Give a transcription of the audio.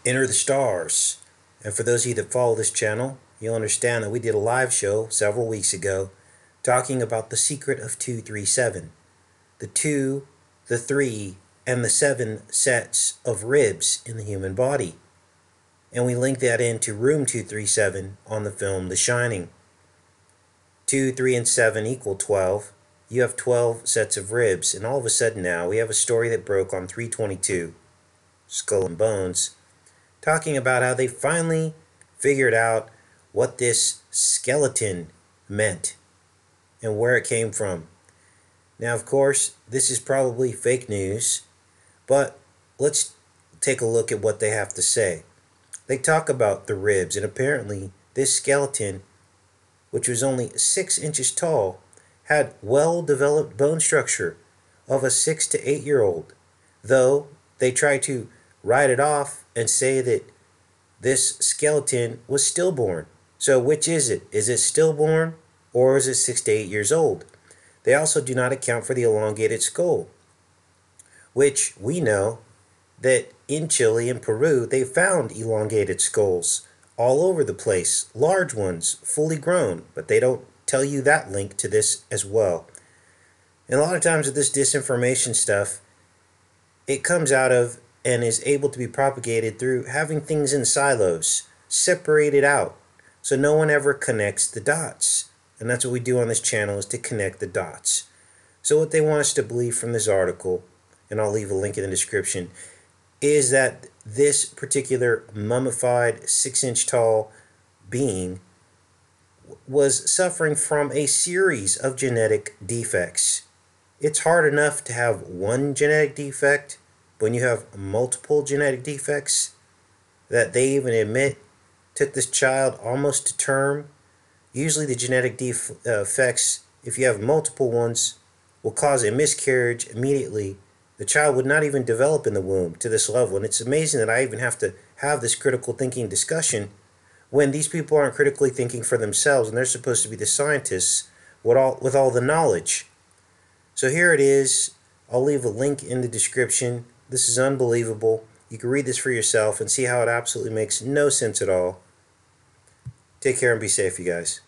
Enter the stars. And for those of you that follow this channel, you'll understand that we did a live show several weeks ago talking about the secret of 237. The 2, the 3, and the 7 sets of ribs in the human body. And we linked that into room 237 on the film The Shining. 2, 3, and 7 equal 12. You have 12 sets of ribs, and all of a sudden now we have a story that broke on 322, Skull and Bones, talking about how they finally figured out what this skeleton meant and where it came from. Now, of course, this is probably fake news, but let's take a look at what they have to say. They talk about the ribs, and apparently this skeleton, which was only 6 inches tall, had well-developed bone structure of a 6 to 8-year-old, though they try to write it off and say that this skeleton was stillborn. So which is it? Is it stillborn or is it 6 to 8 years old? They also do not account for the elongated skull, which we know that in Chile and Peru they found elongated skulls all over the place, large ones, fully grown, but they don't tell you that link to this as well. And a lot of times with this disinformation stuff, it comes out of and is able to be propagated through having things in silos, separated out, so no one ever connects the dots. And that's what we do on this channel, is to connect the dots. So what they want us to believe from this article, and I'll leave a link in the description, is that this particular mummified 6-inch tall being was suffering from a series of genetic defects. It's hard enough to have one genetic defect, but when you have multiple genetic defects that they even admit took this child almost to term. Usually the genetic defects, if you have multiple ones, will cause a miscarriage immediately. The child would not even develop in the womb to this level. And it's amazing that I even have to have this critical thinking discussion when these people aren't critically thinking for themselves, and they're supposed to be the scientists with all the knowledge. So here it is. I'll leave a link in the description. This is unbelievable. You can read this for yourself and see how it absolutely makes no sense at all. Take care and be safe, you guys.